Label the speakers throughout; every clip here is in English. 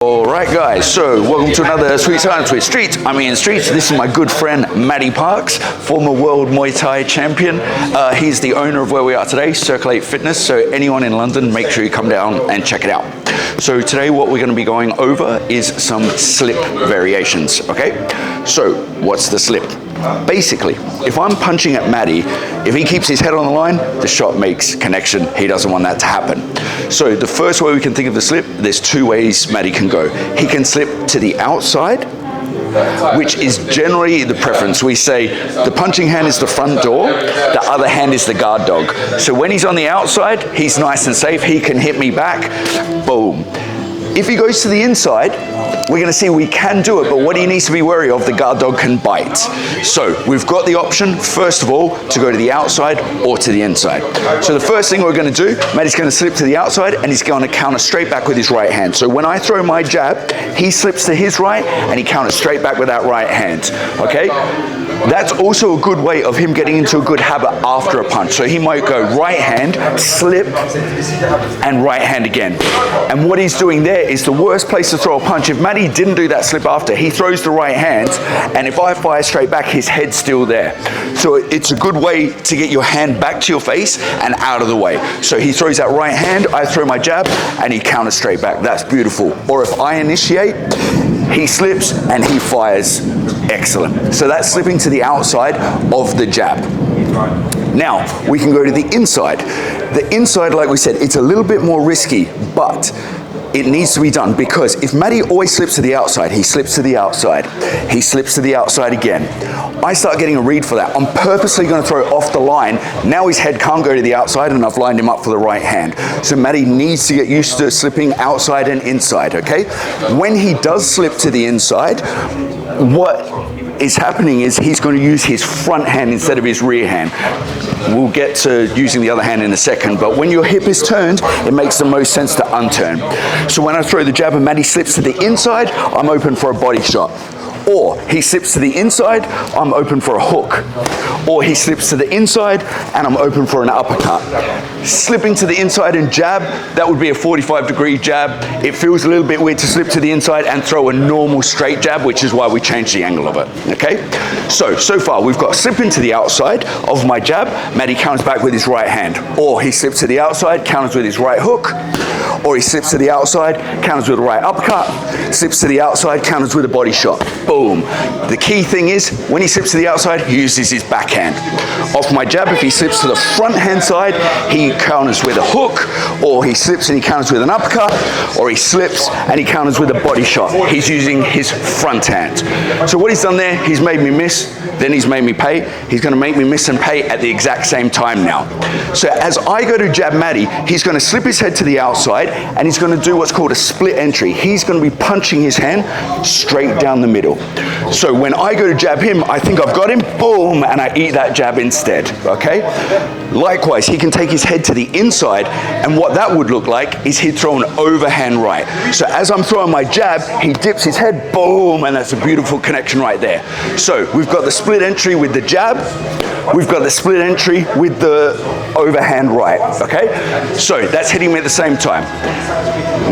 Speaker 1: Alright guys, so welcome to another Sweet Science with Streets. I'm Ian Streets. This is my good friend Matty Parks, former world Muay Thai champion. He's the owner of where we are today, Circulate Fitness. So anyone in London, make sure you come down and check it out. So today what we're going to be going over is some slip variations, okay? So what's the slip? Basically, if I'm punching at Matty, if he keeps his head on the line, the shot makes connection. He doesn't want that to happen. So the first way we can think of the slip, there's two ways Matty can go. He can slip to the outside, which is generally the preference. We say the punching hand is the front door, the other hand is the guard dog. So when he's on the outside, he's nice and safe. He can hit me back, boom. If he goes to the inside, we're going to see we can do it, but what he needs to be wary of, the guard dog can bite. So we've got the option, first of all, to go to the outside or to the inside. So the first thing we're going to do, Matty's going to slip to the outside and he's going to counter straight back with his right hand. So when I throw my jab, he slips to his right and he counters straight back with that right hand, okay? That's also a good way of him getting into a good habit after a punch. So he might go right hand, slip, and right hand again. And what he's doing there is the worst place to throw a punch. If Matty didn't do that slip after, he throws the right hand, and if I fire straight back, his head's still there. So it's a good way to get your hand back to your face and out of the way. So he throws that right hand, I throw my jab, and he counters straight back. That's beautiful. Or if I initiate, he slips and he fires. Excellent. So that's slipping to the outside of the jab. Now, we can go to the inside. The inside, like we said, it's a little bit more risky, but it needs to be done, because if Matty always slips to the outside, he slips to the outside, he slips to the outside again, I start getting a read for that. I'm purposely going to throw it off the line. Now his head can't go to the outside and I've lined him up for the right hand. So Matty needs to get used to slipping outside and inside, okay? When he does slip to the inside, what is happening is he's going to use his front hand instead of his rear hand. We'll get to using the other hand in a second, but when your hip is turned, it makes the most sense to unturn. So when I throw the jab and Matty slips to the inside, I'm open for a body shot. Or he slips to the inside, I'm open for a hook. Or he slips to the inside and I'm open for an uppercut. Slipping to the inside and jab, that would be a 45-degree jab. It feels a little bit weird to slip to the inside and throw a normal straight jab, which is why we changed the angle of it, okay? So far we've got slipping to the outside of my jab, Matty counters back with his right hand. Or he slips to the outside, counters with his right hook. Or he slips to the outside, counters with a right uppercut, slips to the outside, counters with a body shot. Boom. The key thing is, when he slips to the outside, he uses his backhand. Off my jab, if he slips to the front hand side, he counters with a hook, or he slips and he counters with an uppercut, or he slips and he counters with a body shot. He's using his front hand. So what he's done there, he's made me miss, then he's made me pay. He's going to make me miss and pay at the exact same time now. So as I go to jab Matty, he's going to slip his head to the outside, and he's going to do what's called a split entry. He's going to be punching his hand straight down the middle. So when I go to jab him, I think I've got him, boom, and I eat that jab instead, okay? Likewise, he can take his head to the inside, and what that would look like is he'd throw an overhand right. So as I'm throwing my jab, he dips his head, boom, and that's a beautiful connection right there. So we've got the split entry with the jab, we've got the split entry with the overhand right, okay? So that's hitting me at the same time.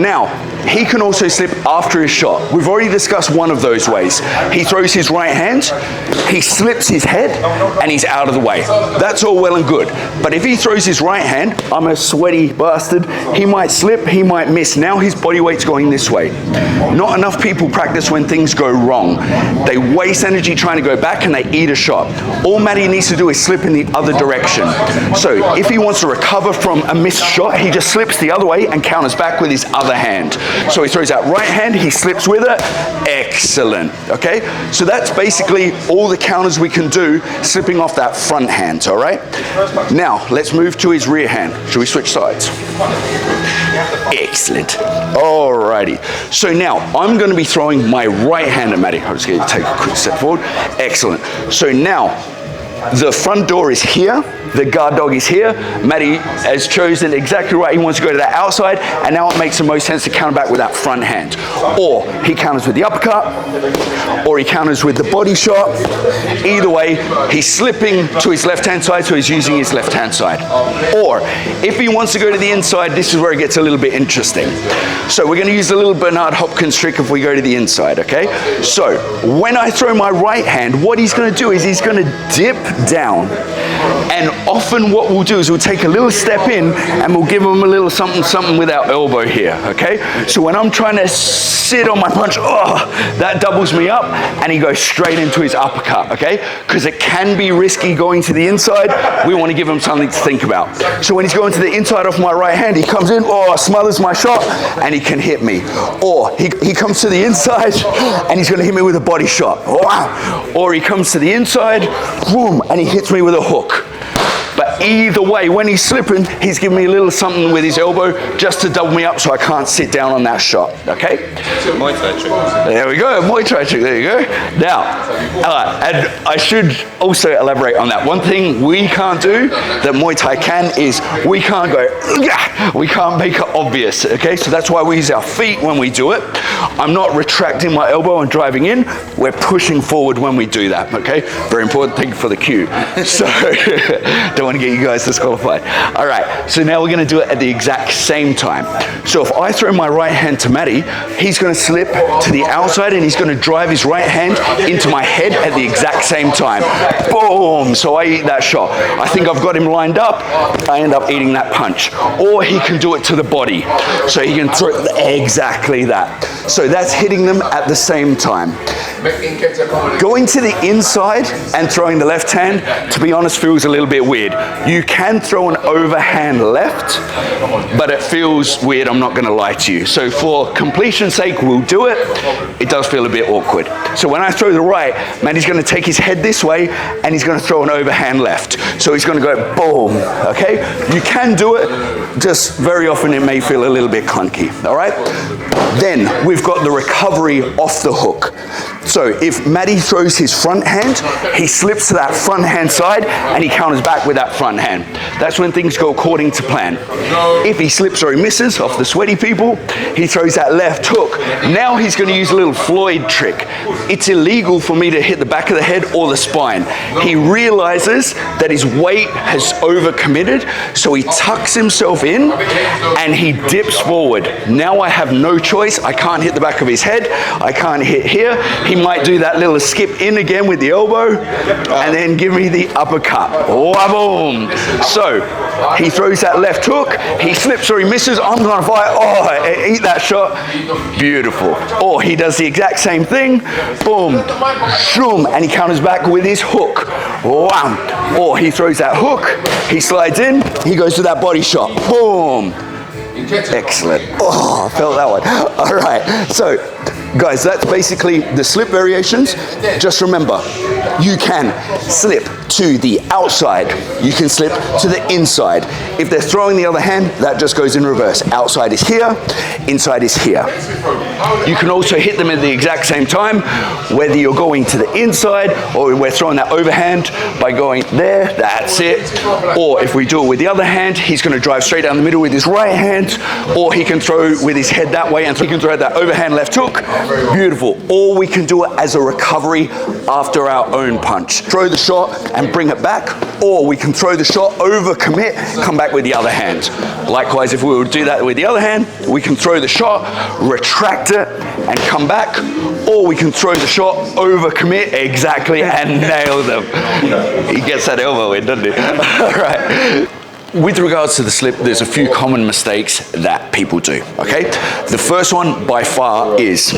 Speaker 1: Now, he can also slip after his shot. We've already discussed one of those ways. He throws his right hand, he slips his head, and he's out of the way. That's all well and good. But if he throws his right hand, I'm a sweaty bastard, he might slip, he might miss. Now his body weight's going this way. Not enough people practice when things go wrong. They waste energy trying to go back and they eat a shot. All Matty needs to do is slip in the other direction. So if he wants to recover from a missed shot, he just slips the other way and counters back with his other hand. So he throws that right hand, he slips with it. Excellent, okay? So that's basically all the counters we can do, slipping off that front hand, all right? Now, let's move to his rear hand. Should we switch sides? Excellent. Alrighty. So now, I'm going to be throwing my right hand at Matty. I'm just going to take a quick step forward. Excellent. So now, the front door is here, the guard dog is here. Matty has chosen exactly right. He wants to go to that outside, and now it makes the most sense to counter back with that front hand. Or he counters with the uppercut, or he counters with the body shot. Either way, he's slipping to his left-hand side, so he's using his left-hand side. Or if he wants to go to the inside, this is where it gets a little bit interesting. So we're going to use a little Bernard Hopkins trick if we go to the inside, okay? So when I throw my right hand, what he's going to do is he's going to dip down. And often what we'll do is we'll take a little step in and we'll give him a little something, something with our elbow here, okay? So when I'm trying to sit on my punch, that doubles me up, and he goes straight into his uppercut, okay? Because it can be risky going to the inside. We want to give him something to think about. So when he's going to the inside off my right hand, he comes in, smothers my shot, and he can hit me. Or he comes to the inside, and he's going to hit me with a body shot. Or he comes to the inside, boom, and he hits me with a hook. But either way, when he's slipping, he's giving me a little something with his elbow just to double me up so I can't sit down on that shot, okay?
Speaker 2: It's a Muay Thai trick.
Speaker 1: There we go, Muay Thai trick, there you go. Now, and I should also elaborate on that. One thing we can't do that Muay Thai can is we can't go, we can't make it obvious, okay? So that's why we use our feet when we do it. I'm not retracting my elbow and driving in. We're pushing forward when we do that, okay? Very important, thank you for the cue. So, don't want to get you guys disqualified. All right, so now we're going to do it at the exact same time. So if I throw my right hand to Matty, he's going to slip to the outside and he's going to drive his right hand into my head at the exact same time. Boom! So I eat that shot. I think I've got him lined up. I end up eating that punch. Or he can do it to the body. So he can throw exactly that. So that's hitting them at the same time. Going to the inside and throwing the left hand, to be honest, feels a little bit weird. You can throw an overhand left, but it feels weird, I'm not going to lie to you. So for completion's sake, we'll do it. It does feel a bit awkward. So when I throw the right, Matty's going to take his head this way and he's going to throw an overhand left. So he's going to go boom, okay? You can do it, just very often it may feel a little bit clunky, all right? Then we've got the recovery off the hook. So if Matty throws his front hand, he slips to that front hand side and he counters back with that front hand. That's when things go according to plan. If he slips or he misses off the sweaty people, he throws that left hook. Now he's going to use a little Floyd trick. It's illegal for me to hit the back of the head or the spine. He realizes that his weight has overcommitted, so he tucks himself in and he dips forward. Now I have no choice. I can't hit the back of his head. I can't hit here. He might do that little skip in again with the elbow and then give me the uppercut. Boom. So he throws that left hook, he slips or he misses, I'm going to fight, eat that shot. Beautiful. Or he does the exact same thing, boom, shoom, and he counters back with his hook. Wham. Or he throws that hook, he slides in, he goes to that body shot. Boom. Excellent. I felt that one. All right. So, guys, that's basically the slip variations. Just remember, you can slip to the outside. You can slip to the inside. If they're throwing the other hand, that just goes in reverse. Outside is here, inside is here. You can also hit them at the exact same time, whether you're going to the inside or we're throwing that overhand by going there, that's it. Or if we do it with the other hand, he's going to drive straight down the middle with his right hand, or he can throw with his head that way and he can throw that overhand left hook. Beautiful. Or we can do it as a recovery after our own punch. Throw the shot and bring it back, or we can throw the shot, over commit, come back with the other hand. Likewise, if we would do that with the other hand, we can throw the shot, retract it, and come back, or we can throw the shot, over commit, exactly, and nail them. He gets that elbow in, doesn't he? All right. With regards to the slip, there's a few common mistakes that people do, okay? The first one by far is,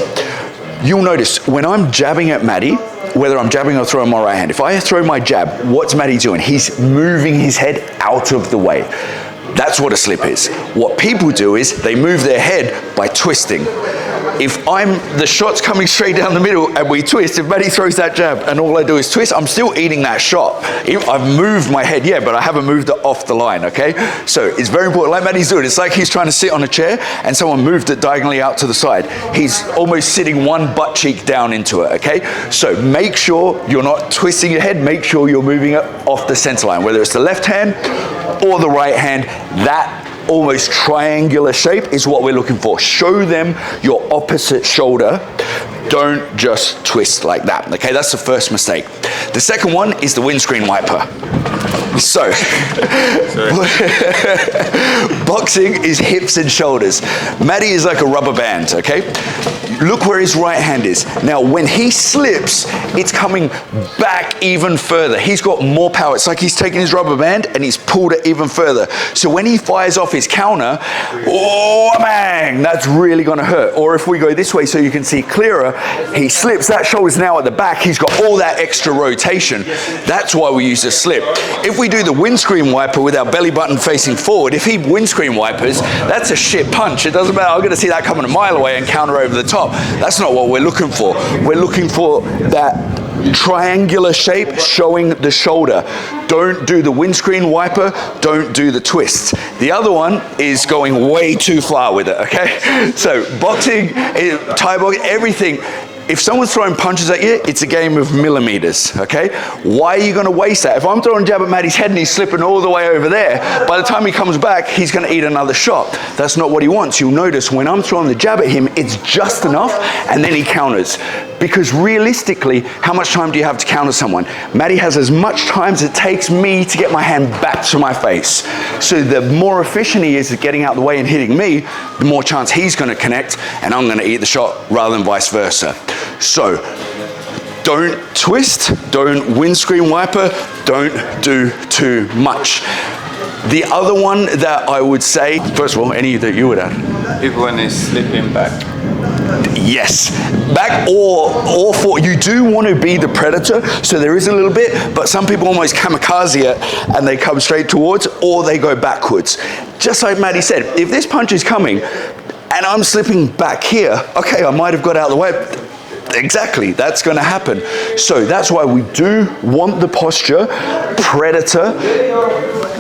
Speaker 1: you'll notice when I'm jabbing at Matty, whether I'm jabbing or throwing my right hand, if I throw my jab, what's Matty doing? He's moving his head out of the way. That's what a slip is. What people do is they move their head by twisting. if the shot's coming straight down the middle and we twist, if Matty throws that jab and all I do is twist, I'm still eating that shot. I've moved my head, yeah, but I haven't moved it off the line, okay? So it's very important, like Matty's doing, it's like he's trying to sit on a chair and someone moved it diagonally out to the side. He's almost sitting one butt cheek down into it, okay? So make sure you're not twisting your head, make sure you're moving it off the center line, whether it's the left hand or the right hand. That almost triangular shape is what we're looking for. Show them your opposite shoulder. Don't just twist like that, okay? That's the first mistake. The second one is the windscreen wiper. So, boxing is hips and shoulders. Matty is like a rubber band, okay? Look where his right hand is. Now, when he slips, it's coming back even further. He's got more power. It's like he's taken his rubber band and he's pulled it even further. So when he fires off his counter, oh, bang, that's really gonna hurt. Or if we go this way so you can see clearer, he slips, that shoulder's now at the back, he's got all that extra rotation. That's why we use the slip. If we do the windscreen wiper with our belly button facing forward, if he windscreen wipers, that's a shit punch. It doesn't matter, I'm gonna see that coming a mile away and counter over the top. That's not what we're looking for. We're looking for that triangular shape showing the shoulder. Don't do the windscreen wiper, don't do the twist. The other one is going way too far with it, okay? So boxing, Thai boxing, everything. If someone's throwing punches at you, it's a game of millimeters, okay? Why are you gonna waste that? If I'm throwing a jab at Matty's head and he's slipping all the way over there, by the time he comes back, he's gonna eat another shot. That's not what he wants. You'll notice when I'm throwing the jab at him, it's just enough, and then he counters. Because realistically, how much time do you have to counter someone? Matty has as much time as it takes me to get my hand back to my face. So the more efficient he is at getting out the way and hitting me, the more chance he's gonna connect, and I'm gonna eat the shot rather than vice versa. So, don't twist, don't windscreen wiper, don't do too much. The other one that I would say, first of all, any that you would add?
Speaker 2: People when they slip in back.
Speaker 1: Yes, back or forward. You do want to be the predator, so there is a little bit, but some people almost kamikaze it and they come straight towards or they go backwards. Just like Matty said, if this punch is coming and I'm slipping back here, okay, I might have got out of the way. Exactly, that's going to happen. So that's why we do want the posture, predator,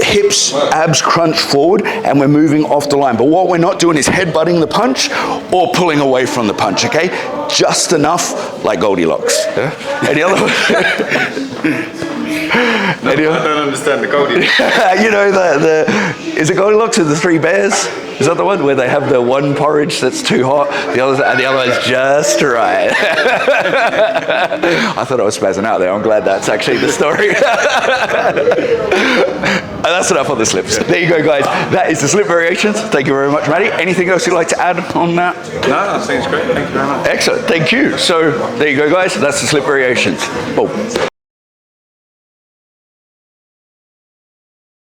Speaker 1: hips, abs crunch forward, and we're moving off the line. But what we're not doing is headbutting the punch or pulling away from the punch, okay? Just enough, like Goldilocks. Yeah? Any other?
Speaker 2: No, I don't understand the Goldilocks.
Speaker 1: You know, is it Goldilocks or the Three Bears? Is that the one where they have the one porridge that's too hot, the other is just right? I thought I was spazzing out there. I'm glad that's actually the story. And that's enough on the slips. There you go, guys. That is the slip variations. Thank you very much, Matty. Anything else you'd like to add on that?
Speaker 2: No, I think it's great. Thank you very much.
Speaker 1: Excellent. Thank you. So there you go, guys. That's the slip variations. Boom.